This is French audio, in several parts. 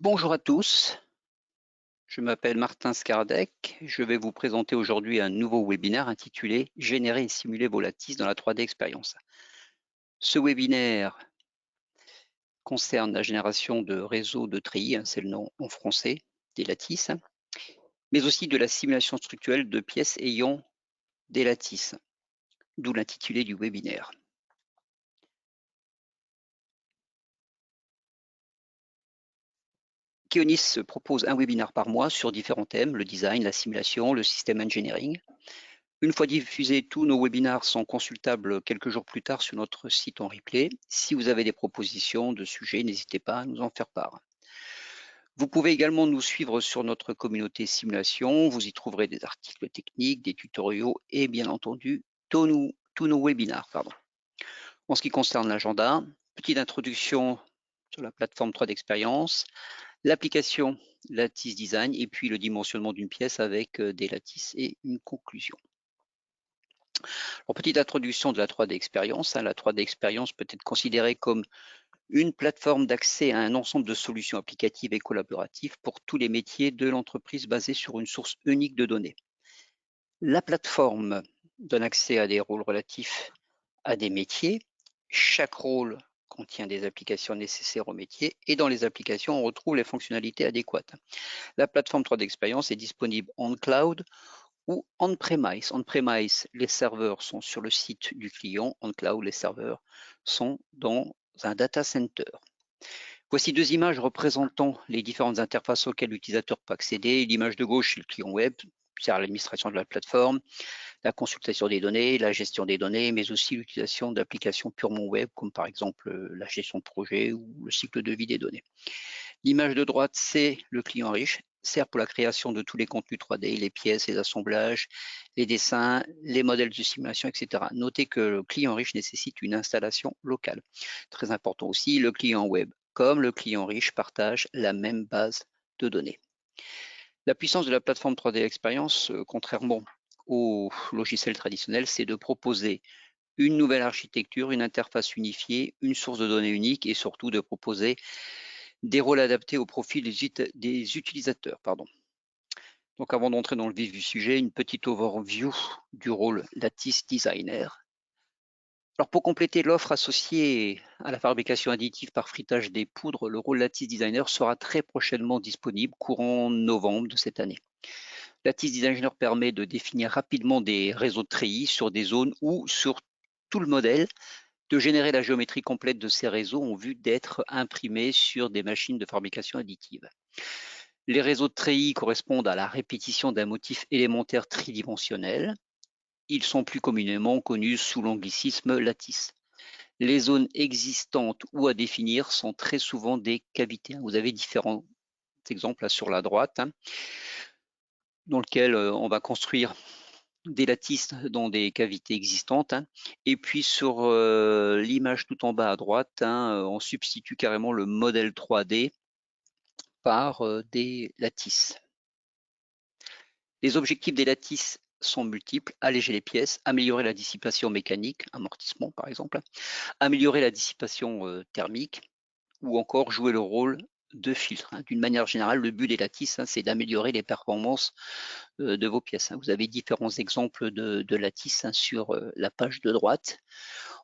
Bonjour à tous, je m'appelle Martin Skardec. Je vais vous présenter aujourd'hui un nouveau webinaire intitulé « Générer et simuler vos lattices dans la 3D expérience ». Ce webinaire concerne la génération de réseaux de treillis, c'est le nom en français, des lattices, mais aussi de la simulation structurelle de pièces ayant des lattices, d'où l'intitulé du webinaire. Keonis propose un webinaire par mois sur différents thèmes, le design, la simulation, le système engineering. Une fois diffusés, tous nos webinaires sont consultables quelques jours plus tard sur notre site en replay. Si vous avez des propositions de sujets, n'hésitez pas à nous en faire part. Vous pouvez également nous suivre sur notre communauté simulation. Vous y trouverez des articles techniques, des tutoriaux et bien entendu tous nos webinaires. En ce qui concerne l'agenda, petite introduction sur la plateforme 3D Experience, l'application Lattice Design et puis le dimensionnement d'une pièce avec des lattices et une conclusion. Alors, petite introduction de la 3D Experience. La 3D Experience peut être considérée comme une plateforme d'accès à un ensemble de solutions applicatives et collaboratives pour tous les métiers de l'entreprise basée sur une source unique de données. La plateforme donne accès à des rôles relatifs à des métiers. Chaque rôle contient des applications nécessaires au métier et dans les applications, on retrouve les fonctionnalités adéquates. La plateforme 3D Experience est disponible en cloud ou on-premise. On-premise, les serveurs sont sur le site du client. En cloud, les serveurs sont dans un data center. Voici deux images représentant les différentes interfaces auxquelles l'utilisateur peut accéder. L'image de gauche, c'est le client web, c'est l'administration de la plateforme, la consultation des données, la gestion des données, mais aussi l'utilisation d'applications purement web, comme par exemple la gestion de projet ou le cycle de vie des données. L'image de droite, c'est le client riche, sert pour la création de tous les contenus 3D, les pièces, les assemblages, les dessins, les modèles de simulation, etc. Notez que le client riche nécessite une installation locale. Très important aussi, le client web comme le client riche partagent la même base de données. La puissance de la plateforme 3D Experience, contrairement aux logiciels traditionnels, c'est de proposer une nouvelle architecture, une interface unifiée, une source de données unique et surtout de proposer des rôles adaptés au profil des utilisateurs. Donc avant d'entrer dans le vif du sujet, une petite overview du rôle Lattice Designer. Alors pour compléter l'offre associée à la fabrication additive par frittage des poudres, le rôle Lattice Designer sera très prochainement disponible courant novembre de cette année. Lattice Designer permet de définir rapidement des réseaux de treillis sur des zones ou sur tout le modèle, de générer la géométrie complète de ces réseaux en vue d'être imprimés sur des machines de fabrication additive. Les réseaux de treillis correspondent à la répétition d'un motif élémentaire tridimensionnel. Ils sont plus communément connus sous l'anglicisme lattice. Les zones existantes ou à définir sont très souvent des cavités. Vous avez différents exemples là sur la droite, dans lesquels on va construire des lattices dans des cavités existantes. Et puis sur l'image tout en bas à droite, on substitue carrément le modèle 3D par des lattices. Les objectifs des lattices sont multiples: alléger les pièces, améliorer la dissipation mécanique, amortissement par exemple, améliorer la dissipation thermique ou encore jouer le rôle de filtre. D'une manière générale, le but des lattices, c'est d'améliorer les performances de vos pièces. Vous avez différents exemples de lattices sur la page de droite,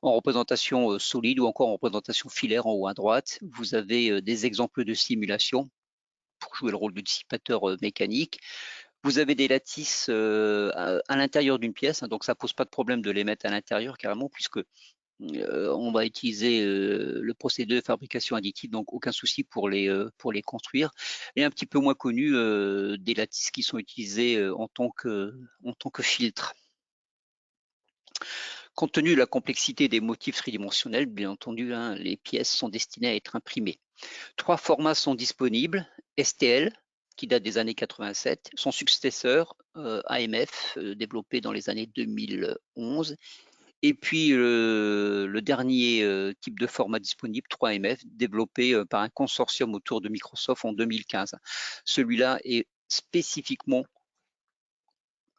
en représentation solide ou encore en représentation filaire en haut à droite. Vous avez des exemples de simulation pour jouer le rôle de dissipateur mécanique. Vous avez des lattices à l'intérieur d'une pièce, donc ça pose pas de problème de les mettre à l'intérieur carrément, puisque on va utiliser le procédé de fabrication additive, donc aucun souci pour les construire. Et un petit peu moins connu, des lattices qui sont utilisées en tant que filtre. Compte tenu de la complexité des motifs tridimensionnels, bien entendu, les pièces sont destinées à être imprimées. 3 formats sont disponibles: STL, qui date des années 87, son successeur AMF, développé dans les années 2011, et puis le dernier type de format disponible, 3MF, développé par un consortium autour de Microsoft en 2015. Celui-là est spécifiquement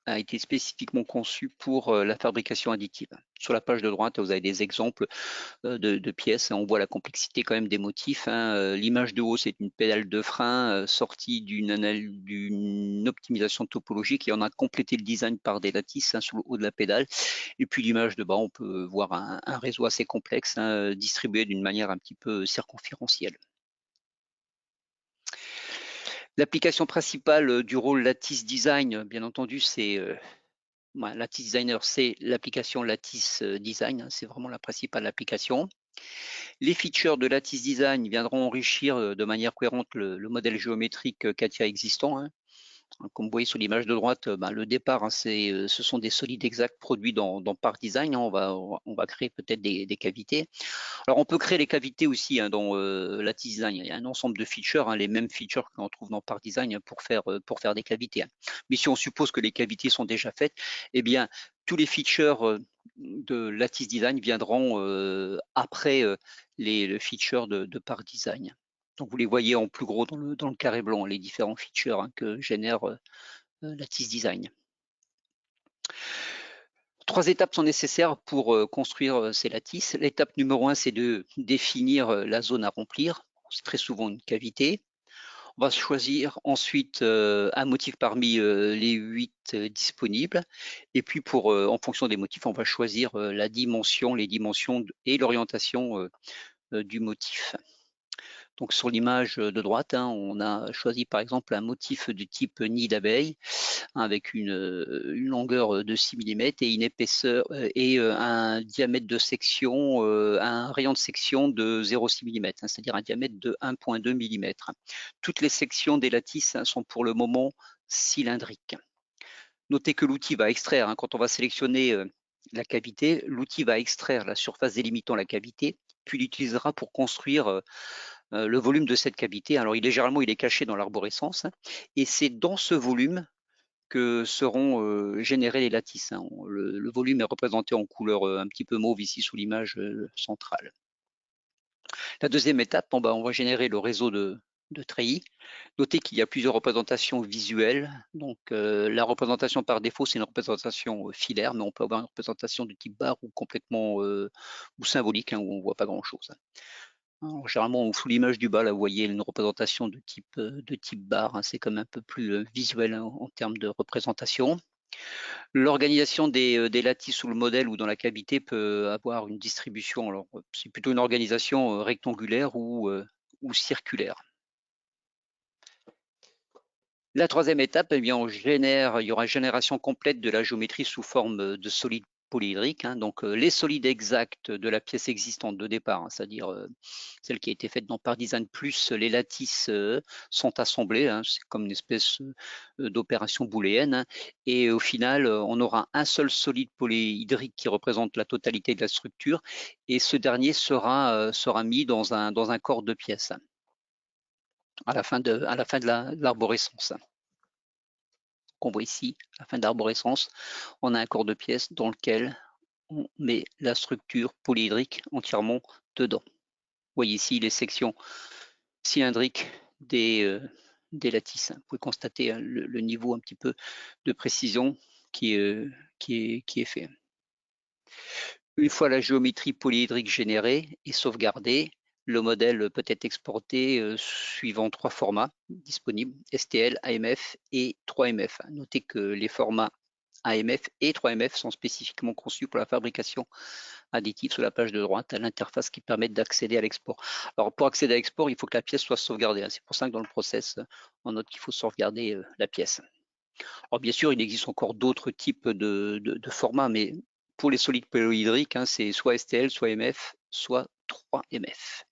a été spécifiquement conçu pour la fabrication additive. Sur la page de droite, vous avez des exemples de pièces. On voit la complexité quand même des motifs. L'image de haut, c'est une pédale de frein sortie d'une optimisation topologique et on a complété le design par des lattices sur le haut de la pédale. Et puis l'image de bas, on peut voir un réseau assez complexe distribué d'une manière un petit peu circonférentielle. L'application principale du rôle lattice design, bien entendu, c'est Lattice Designer, c'est l'application Lattice Design, c'est vraiment la principale application. Les features de Lattice Design viendront enrichir de manière cohérente le modèle géométrique CATIA existant. Comme vous voyez sur l'image de droite, le départ, ce sont des solides exacts produits dans Part Design. On va créer peut-être des cavités. Alors, on peut créer les cavités aussi dans Lattice Design. Il y a un ensemble de features, les mêmes features qu'on trouve dans Part Design pour faire des cavités. Mais si on suppose que les cavités sont déjà faites, eh bien, tous les features de Lattice Design viendront après les features de Part Design. Donc, vous les voyez en plus gros dans le carré blanc, les différents features que génère Lattice Design. 3 étapes sont nécessaires pour construire ces lattices. L'étape numéro 1, c'est de définir la zone à remplir. C'est très souvent une cavité. On va choisir ensuite un motif parmi les 8 disponibles. Et puis, en fonction des motifs, on va choisir la dimension, les dimensions et l'orientation du motif. Donc sur l'image de droite, on a choisi par exemple un motif de type nid d'abeille avec une longueur de 6 mm et une épaisseur et un diamètre de section, un rayon de section de 0,6 mm, c'est-à-dire un diamètre de 1,2 mm. Toutes les sections des lattices sont pour le moment cylindriques. Notez que l'outil va extraire, quand on va sélectionner la cavité, l'outil va extraire la surface délimitant la cavité, puis l'utilisera pour construire le volume de cette cavité. Alors généralement, il est caché dans l'arborescence et c'est dans ce volume que seront générées les lattices. Le volume est représenté en couleur un petit peu mauve ici sous l'image centrale. La deuxième étape, on va générer le réseau de treillis. Notez qu'il y a plusieurs représentations visuelles. Donc la représentation par défaut, c'est une représentation filaire, mais on peut avoir une représentation de type barre ou complètement ou symbolique, où on ne voit pas grand-chose. Alors, généralement, sous l'image du bas, là, vous voyez une représentation de type barre. C'est comme un peu plus visuel en termes de représentation. L'organisation des lattices sous le modèle ou dans la cavité peut avoir une distribution. Alors, c'est plutôt une organisation rectangulaire ou circulaire. La troisième étape, eh bien, il y aura une génération complète de la géométrie sous forme de solides polyhydriques. Donc, les solides exacts de la pièce existante de départ, c'est-à-dire celle qui a été faite dans Part Design, plus les lattices sont assemblées. C'est comme une espèce d'opération booléenne. Et au final, on aura un seul solide polyhydrique qui représente la totalité de la structure. Et ce dernier sera mis dans un corps de pièce à la fin de l'arborescence. Qu'on voit ici, à la fin de l'arborescence, on a un corps de pièce dans lequel on met la structure polyhydrique entièrement dedans. Vous voyez ici les sections cylindriques des lattices. Vous pouvez constater le niveau un petit peu de précision qui est fait. Une fois la géométrie polyhydrique générée et sauvegardée, le modèle peut être exporté suivant 3 formats disponibles, STL, AMF et 3MF. Notez que les formats AMF et 3MF sont spécifiquement conçus pour la fabrication additive. Sur la page de droite, à l'interface qui permet d'accéder à l'export. Alors pour accéder à l'export, il faut que la pièce soit sauvegardée. C'est pour ça que dans le process, on note qu'il faut sauvegarder la pièce. Alors bien sûr, il existe encore d'autres types de formats, mais pour les solides polyhydriques, c'est soit STL, soit MF, soit 3MF.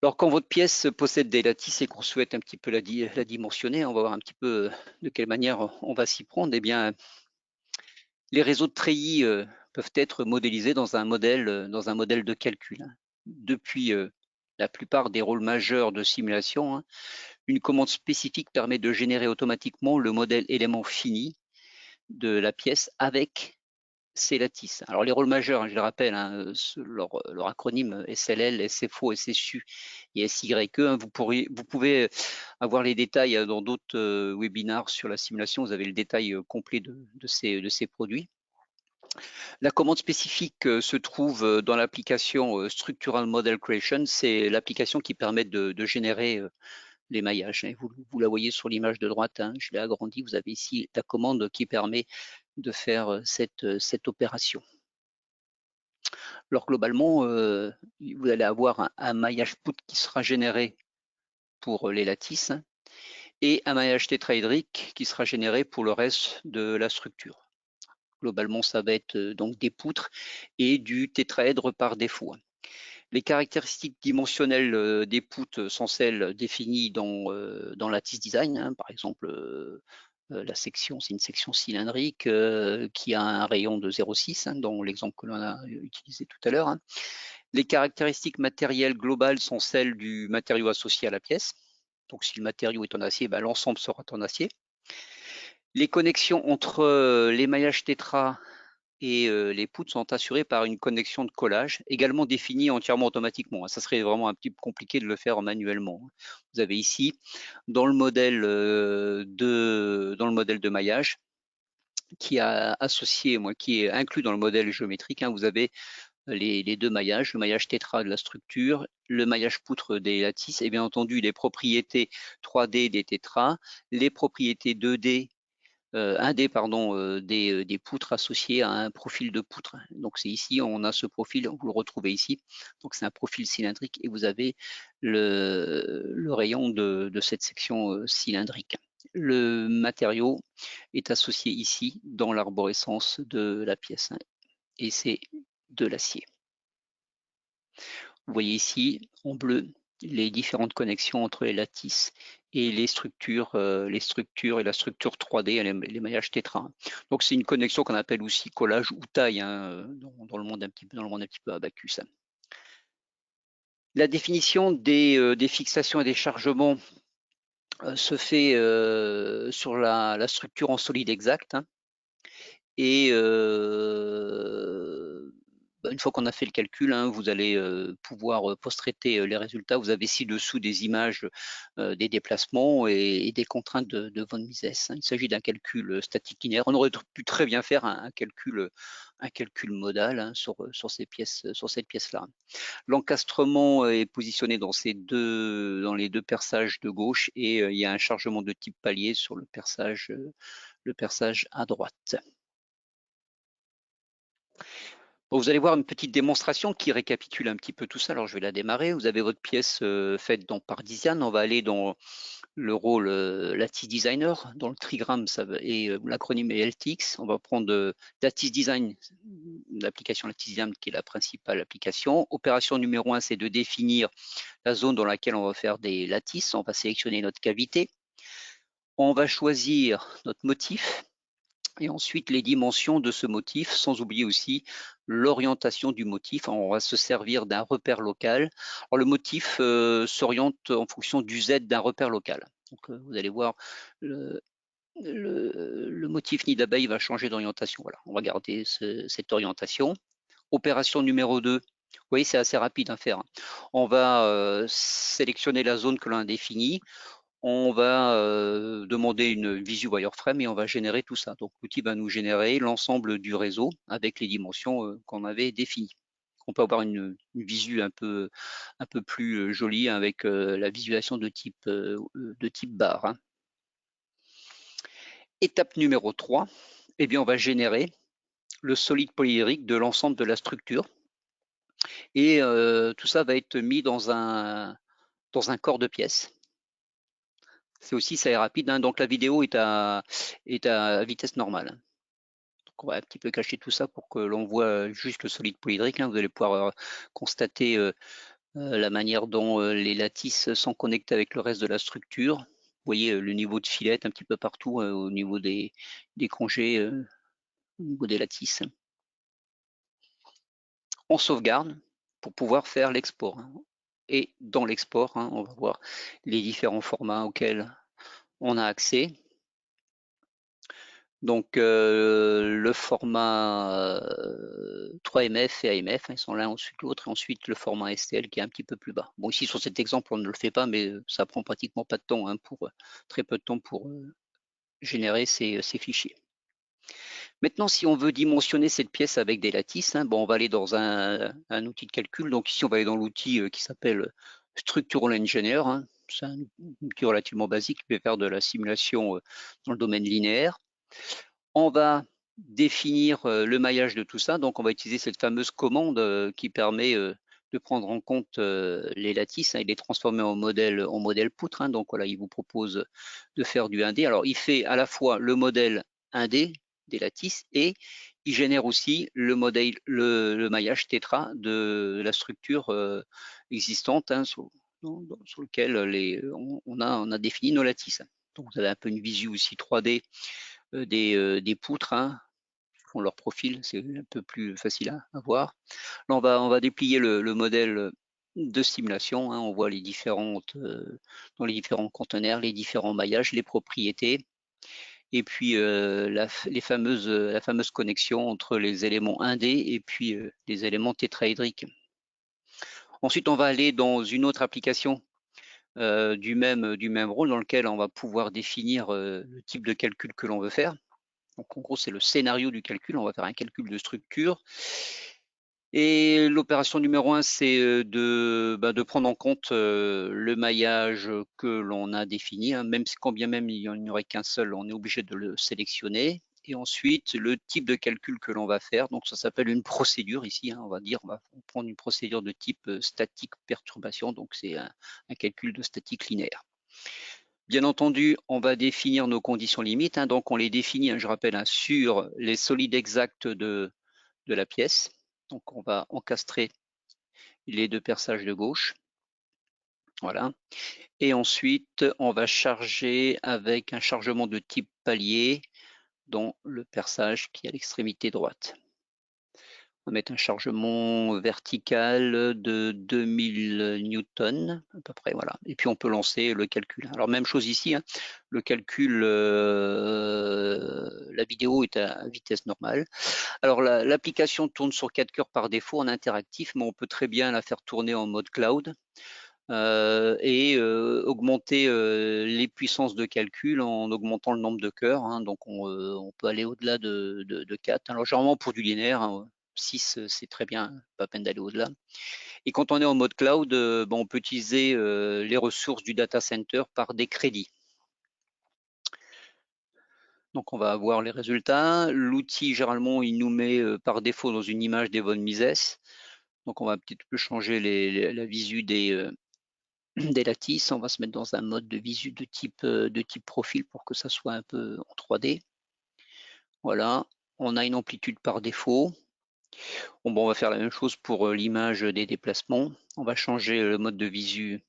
Alors quand votre pièce possède des lattices et qu'on souhaite un petit peu la dimensionner, on va voir un petit peu de quelle manière on va s'y prendre. Eh bien, les réseaux de treillis peuvent être modélisés dans un modèle de calcul. Depuis la plupart des rôles majeurs de simulation, une commande spécifique permet de générer automatiquement le modèle élément fini de la pièce avec c'est Lattice. Alors les rôles majeurs, je le rappelle, leur acronyme SLL, SFO, SSU et SYE, vous pouvez avoir les détails dans d'autres webinars sur la simulation, vous avez le détail complet de ces produits. La commande spécifique se trouve dans l'application Structural Model Creation, c'est l'application qui permet de générer les maillages. Vous la voyez sur l'image de droite, je l'ai agrandi, vous avez ici la commande qui permet de faire cette opération. Alors globalement, vous allez avoir un maillage put qui sera généré pour les lattices et un maillage tétraédrique qui sera généré pour le reste de la structure. Globalement, ça va être donc des poutres et du tétraèdre par défaut. Les caractéristiques dimensionnelles des poutres sont celles définies dans Lattice Design. Par exemple, la section, c'est une section cylindrique qui a un rayon de 0,6 dans l'exemple que l'on a utilisé tout à l'heure. Les caractéristiques matérielles globales sont celles du matériau associé à la pièce. Donc si le matériau est en acier, l'ensemble sera en acier. Les connexions entre les maillages tétra et les poutres sont assurées par une connexion de collage, également définie entièrement automatiquement. Ça serait vraiment un petit peu compliqué de le faire manuellement. Vous avez ici, dans le modèle de maillage, qui est inclus dans le modèle géométrique, vous avez les deux maillages, le maillage tétra de la structure, le maillage poutre des lattices et bien entendu les propriétés 3D des tétras, les propriétés 2D 1D des poutres associées à un profil de poutre. Donc c'est ici, on a ce profil, vous le retrouvez ici. Donc c'est un profil cylindrique et vous avez le rayon de cette section cylindrique. Le matériau est associé ici dans l'arborescence de la pièce et c'est de l'acier. Vous voyez ici en bleu les différentes connexions entre les lattices et les structures et la structure 3D, les maillages tétra. Donc c'est une connexion qu'on appelle aussi collage ou taille dans le monde un petit peu Abaqus. La définition des fixations et des chargements se fait sur la structure en solide exact et une fois qu'on a fait le calcul, vous allez pouvoir post-traiter les résultats. Vous avez ci-dessous des images des déplacements et des contraintes de von Mises. Il s'agit d'un calcul statique linéaire. On aurait pu très bien faire un calcul modal sur cette pièce-là. L'encastrement est positionné dans les deux perçages de gauche et il y a un chargement de type palier sur le perçage à droite. Bon, vous allez voir une petite démonstration qui récapitule un petit peu tout ça. Alors je vais la démarrer. Vous avez votre pièce faite par Disian. On va aller dans le rôle Lattice Designer. Dans le trigramme, l'acronyme est LTX. On va prendre Lattice Design, l'application Lattice Design qui est la principale application. Opération numéro 1, c'est de définir la zone dans laquelle on va faire des lattices. On va sélectionner notre cavité. On va choisir notre motif et ensuite les dimensions de ce motif, sans oublier aussi l'orientation du motif. On va se servir d'un repère local. Alors, le motif s'oriente en fonction du Z d'un repère local. Donc, vous allez voir, le motif nid d'abeille va changer d'orientation. Voilà, on va garder cette orientation. Opération numéro 2. Vous voyez, c'est assez rapide à faire. On va sélectionner la zone que l'on a définie. On va demander une visu wireframe et on va générer tout ça. Donc l'outil va nous générer l'ensemble du réseau avec les dimensions qu'on avait définies. On peut avoir une visu un peu plus jolie avec la visualisation de type barre. Étape numéro 3, on va générer le solide polyédrique de l'ensemble de la structure. Et tout ça va être mis dans un corps de pièce. C'est aussi, ça est rapide, donc la vidéo est à vitesse normale. Donc on va un petit peu cacher tout ça pour que l'on voit juste le solide polyédrique. Vous allez pouvoir constater la manière dont les lattices sont connectées avec le reste de la structure. Vous voyez le niveau de filet un petit peu partout au niveau des congés, au niveau des lattices. On sauvegarde pour pouvoir faire l'export. Et dans l'export, on va voir les différents formats auxquels on a accès. Donc le format 3MF et AMF, ils sont l'un au-dessus de l'autre, et ensuite le format STL qui est un petit peu plus bas. Bon, ici sur cet exemple, on ne le fait pas, mais ça prend pratiquement pas de temps, hein, très peu de temps pour générer ces fichiers. Maintenant, si on veut dimensionner cette pièce avec des lattices, hein, bon, on va aller dans un outil de calcul. Donc ici, on va aller dans l'outil qui s'appelle Structural Engineer. Hein. C'est un outil relativement basique qui peut faire de la simulation dans le domaine linéaire. On va définir le maillage de tout ça. Donc on va utiliser cette fameuse commande qui permet de prendre en compte les lattices et les transformer en modèle poutre. Hein. Donc voilà, il vous propose de faire du 1D. Alors il fait à la fois le modèle 1D des lattices et il génère aussi le maillage tétra de la structure existante hein, sur lequel on a défini nos lattices. Donc vous avez un peu une visu aussi 3D des poutres hein, qui font leur profil, c'est un peu plus facile à voir. Là, on va déplier le modèle de simulation. Hein, on voit les dans les différents conteneurs, les différents maillages, les propriétés, et puis la fameuse connexion entre les éléments 1D et puis les éléments tétraédriques. Ensuite, on va aller dans une autre application du même rôle dans lequel on va pouvoir définir le type de calcul que l'on veut faire. Donc en gros, c'est le scénario du calcul. On va faire un calcul de structure. Et l'opération numéro 1, c'est de prendre en compte le maillage que l'on a défini. Hein. Même quand bien même il n'y aurait qu'un seul, on est obligé de le sélectionner. Et ensuite, le type de calcul que l'on va faire. Donc ça s'appelle une procédure ici. Hein. On va prendre une procédure de type statique perturbation. Donc c'est un calcul de statique linéaire. Bien entendu, on va définir nos conditions limites. Hein, donc, on les définit, hein, je rappelle, hein, sur les solides exacts de la pièce. Donc, on va encastrer les deux perçages de gauche. Voilà. Et ensuite, on va charger avec un chargement de type palier dans le perçage qui est à l'extrémité droite. On va mettre un chargement vertical de 2000 newtons à peu près, voilà. Et puis on peut lancer le calcul. Alors même chose ici, hein, le calcul, la vidéo est à vitesse normale. Alors l'application tourne sur 4 cœurs par défaut en interactif, mais on peut très bien la faire tourner en mode cloud. Et augmenter les puissances de calcul en augmentant le nombre de cœurs. Hein, donc on peut aller au-delà de 4. Alors généralement pour du linéaire, hein, 6 c'est très bien, pas la peine d'aller au-delà. Et quand on est en mode cloud, on peut utiliser les ressources du data center par des crédits. Donc on va avoir les résultats. L'outil généralement il nous met par défaut dans une image des von Mises. Donc on va peut-être changer la visu des lattices. On va se mettre dans un mode de visu de type profil pour que ça soit un peu en 3D. Voilà, on a une amplitude par défaut. Bon, on va faire la même chose pour l'image des déplacements. On va changer le mode de visu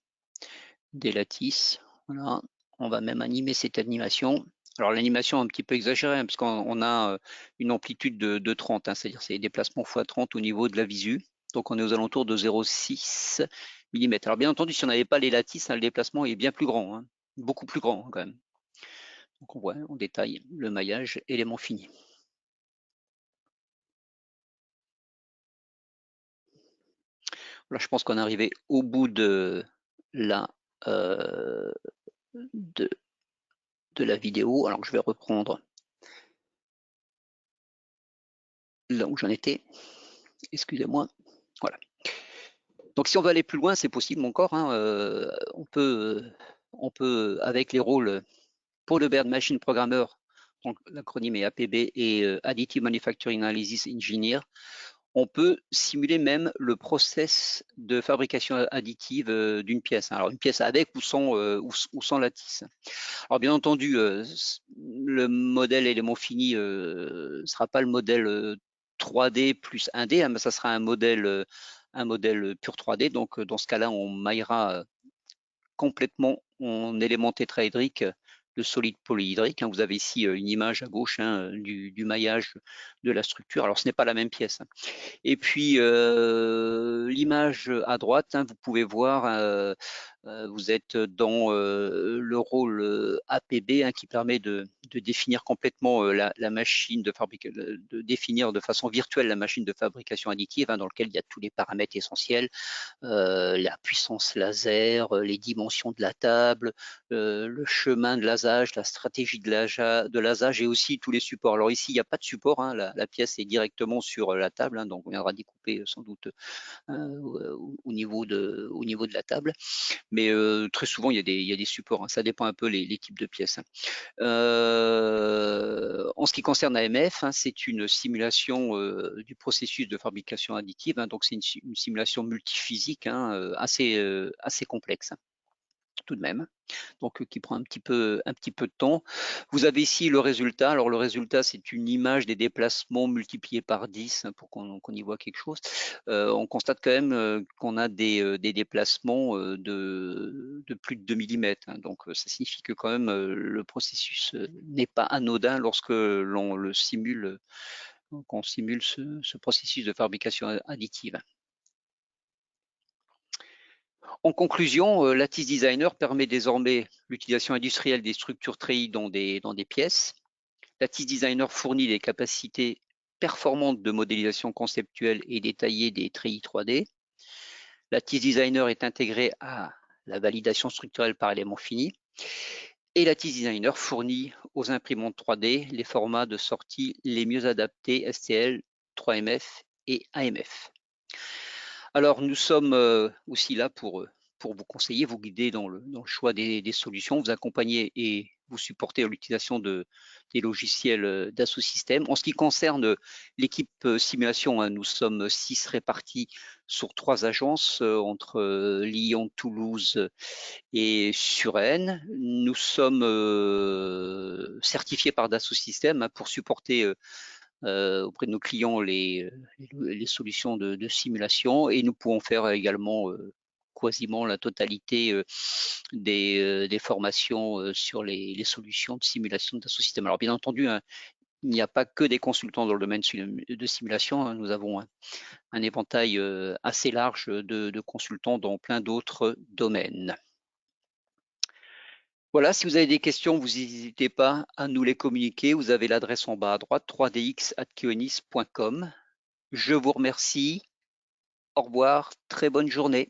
des lattices. Voilà, on va même animer cette animation. Alors l'animation est un petit peu exagérée hein, parce qu'on a une amplitude de 30, hein, c'est-à-dire c'est les déplacements x 30 au niveau de la visu. Donc on est aux alentours de 0,6 mm. Alors bien entendu, si on n'avait pas les lattices, hein, le déplacement est bien plus grand, hein, beaucoup plus grand hein, quand même. Donc on voit en détail le maillage, élément fini. Là, je pense qu'on est arrivé au bout de la, de la vidéo. Alors je vais reprendre là où j'en étais. Excusez-moi. Voilà. Donc si on veut aller plus loin, c'est possible encore. Hein, on peut, avec les rôles Paul Machine Programmer, donc l'acronyme est APB, et Additive Manufacturing Analysis Engineer, on peut simuler même le process de fabrication additive d'une pièce. Alors une pièce avec ou sans lattice. Alors bien entendu, le modèle élément fini ne sera pas le modèle 3D plus 1D, hein, mais ça sera un modèle pur 3D. Donc dans ce cas-là, on maillera complètement en élément tétraédrique le solide polyhydrique. Hein. Vous avez ici une image à gauche hein, du maillage de la structure. Alors ce n'est pas la même pièce. Hein. Et puis l'image à droite, hein, vous pouvez voir Vous êtes dans le rôle APB qui permet de définir complètement la machine de fabrication, de définir de façon virtuelle la machine de fabrication additive dans lequel il y a tous les paramètres essentiels, la puissance laser, les dimensions de la table, le chemin de lasage, la stratégie de lasage et aussi tous les supports. Alors ici, il n'y a pas de support, la pièce est directement sur la table, donc on viendra découper sans doute au niveau de la table. Mais très souvent, il y a des supports, ça dépend un peu les types de pièces. En ce qui concerne AMF, c'est une simulation du processus de fabrication additive, donc c'est une simulation multiphysique assez complexe tout de même, donc qui prend un petit peu de temps. Vous avez ici le résultat. Alors le résultat, c'est une image des déplacements multipliés par 10 pour qu'on y voit quelque chose. On constate quand même qu'on a des déplacements de plus de 2 mm. Donc ça signifie que quand même le processus n'est pas anodin lorsque l'on le simule, qu'on simule ce processus de fabrication additive. En conclusion, Lattice Designer permet désormais l'utilisation industrielle des structures treillis dans des pièces. Lattice Designer fournit des capacités performantes de modélisation conceptuelle et détaillée des treillis 3D. Lattice Designer est intégré à la validation structurelle par éléments finis. Et Lattice Designer fournit aux imprimantes 3D les formats de sortie les mieux adaptés STL, 3MF et AMF. Alors, nous sommes aussi là pour vous conseiller, vous guider dans le choix des solutions, vous accompagner et vous supporter à l'utilisation des logiciels Dassault Systèmes. En ce qui concerne l'équipe simulation, nous sommes 6 répartis sur 3 agences entre Lyon, Toulouse et Suresnes. Nous sommes certifiés par Dassault Systèmes pour supporter auprès de nos clients les solutions de simulation, et nous pouvons faire également quasiment la totalité des formations sur les solutions de simulation de Dassault Systèmes. Alors bien entendu, il n'y a pas que des consultants dans le domaine de simulation, nous avons un éventail assez large de consultants dans plein d'autres domaines. Voilà, si vous avez des questions, vous n'hésitez pas à nous les communiquer. Vous avez l'adresse en bas à droite, 3dx@keonis.com. Je vous remercie. Au revoir, très bonne journée.